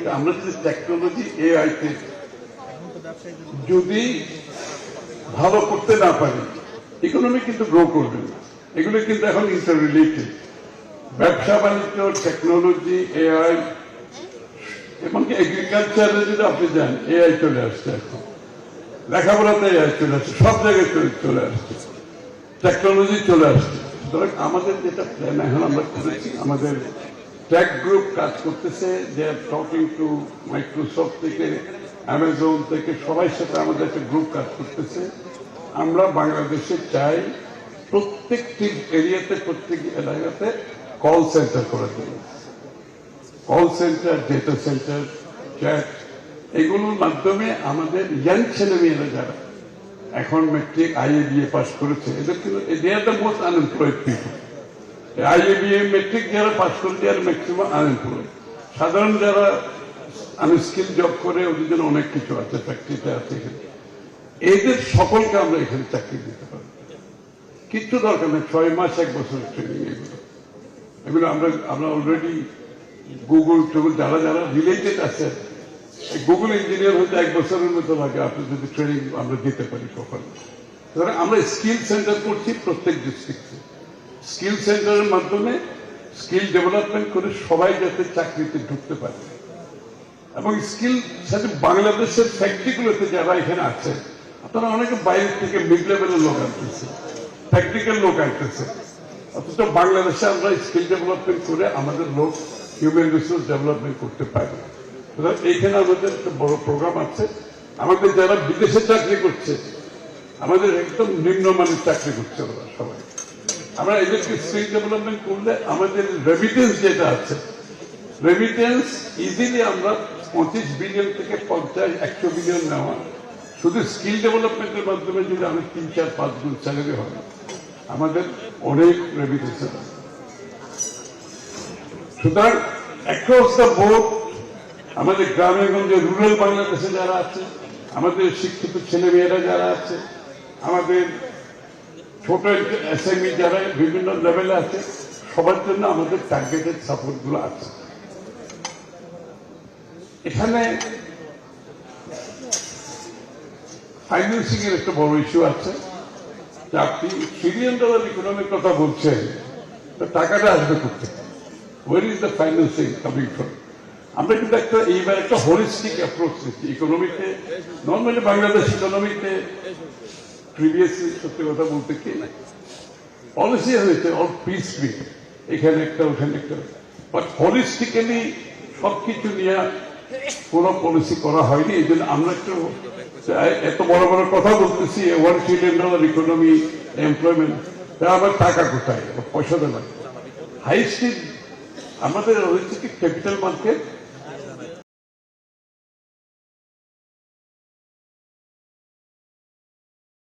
ইকোনমিতে আমরা যদি টেকনোলজি এআইতে যদি ভালো করতে না পারি, ইকোনমি কিন্তু গ্রো করবে না। এগুলো কিন্তু এখন ইন্টার রিলেটেড। ব্যবসা বাণিজ্য, টেকনোলজি, এআই, এমনকি এগ্রিকালচারে যদি আপনি যান, এআই চলে আসছে এখন, লেখাপড়াতে এআই চলে আসছে, সব জায়গায় চলে আসছে, টেকনোলজি চলে আসছে। সুতরাং আমাদের যেটা প্ল্যান এখন আমরা করেছি, আমাদের টেক গ্রুপ কাজ করতেছে, যে টকিং টু মাইক্রোসফট থেকে, অ্যামাজন থেকে, সবাই সাথে আমাদের একটা গ্রুপ কাজ করতেছে। আমরা বাংলাদেশে চাই প্রত্যেকটি এরিয়াতে, প্রত্যেক এলাকাতে কল সেন্টার করার জন্য। Call centre, data centre, chat, এগুলোর মাধ্যমে আমাদের ইয়াং ছেলেমেয়েরা যারা এখন মেট্রিক IABA পাস করেছে, এদের কিন্তু they are the most unemployed people. IABA matric যারা পাস করেছে আর ম্যাক্সিমাম আনএমপ্লয়েড। সাধারণ যারা আনস্কিল জব করে, ওদের জন্য অনেক কিছু আছে, ফ্যাক্টরিতে আছে। এদের সকলকে আমরা এখানে চাকরি দিতে পারি, কিচ্ছু দরকার নেই 6 মাস 1 বছরের ট্রেনিং। এগুলো আমরা অলরেডি গুগল টুগল যারা যারা রিলেটেড আছে, গুগল ইঞ্জিনিয়ার হতে 1 বছরের মতো লাগে, আপনি যদি ট্রেনিং আমরা দিতে পারি কখনো। সুতরাং আমরা স্কিল সেন্টার করছি প্রত্যেক ডিস্ট্রিক্টে। স্কিল সেন্টারের মাধ্যমে স্কিল ডেভেলপমেন্ট করে সবাই যাতে চাকরিতে ঢুকতে পারে, এবং স্কিল সাথে বাংলাদেশের ফ্যাক্টরিগুলোতে যারা এখানে আছে, আপনারা অনেকে বাইরে থেকে মিড লেভেলের লোক আনতেছে, টেকনিক্যাল লোক আনতেছে, অথচ বাংলাদেশে আমরা স্কিল ডেভেলপমেন্ট করে আমাদের লোক হিউম্যান রিসোর্স ডেভেলপমেন্ট করতে পারি। এইখানে আমাদের একটা বড় প্রোগ্রাম আছে। আমাদের যারা বিদেশে চাকরি করছে, আমাদের একদম নিম্নমানের চাকরি করছে ওরা সবাই, আমরা এদেরকে স্কিল ডেভেলপমেন্ট করলে আমাদের রেমিটেন্স যেটা আছে, রেমিটেন্স ইজিলি আমরা 25 বিলিয়ন থেকে 50-100 বিলিয়ন নেওয়া, শুধু স্কিল ডেভেলপমেন্টের মাধ্যমে যদি আমি 3-4-5 গুণ স্যালারি হয়, আমাদের অনেক রেমিটেন্স আছে। সুতরাং অ্যাক্রস দ্য বোর্ড আমাদের গ্রামে গঞ্জে, রুরাল বাংলাদেশে যারা আছে, আমাদের শিক্ষিত ছেলেমেয়েরা যারা আছে, আমাদের ছোট SME যারা বিভিন্ন লেভেলে আছে, সবার জন্য আমাদের টার্গেটেড সাপোর্ট গুলো আছে। এখানে ফাইন্যান্সিং এর একটা বড় ইস্যু আছে, যে আপনি $1 ট্রিলিয়ন ইকোনমির কথা বলছেন, টাকাটা আসবে করতে, where is the financing coming from? আমরা কিন্তু এইবার একটা হোলিস্টিক অ্যাপ্রোচ নিচ্ছি ইকোনমিতে। নর্মালি বাংলাদেশ ইকোনমিতে প্রিভিয়াসলি সত্যি কথা বলতে কি পলিসি হয়েছে অল পিস ফ্রি, এখানে একটা ওখানে একটা, বাট হোলিস্টিক্যালি সবকিছু নিয়ে কোন পলিসি করা হয়নি। এই জন্য আমরা একটু এত বড় বড় কথা বলতেছি, $1 ট্রিলিয়ন ইকোনমি, এমপ্লয়মেন্ট, আবার টাকা কোথায়, পয়সা দেওয়া। হাই স্ট্রিট আমাদের হয়েছে কি ক্যাপিটাল মার্কেট,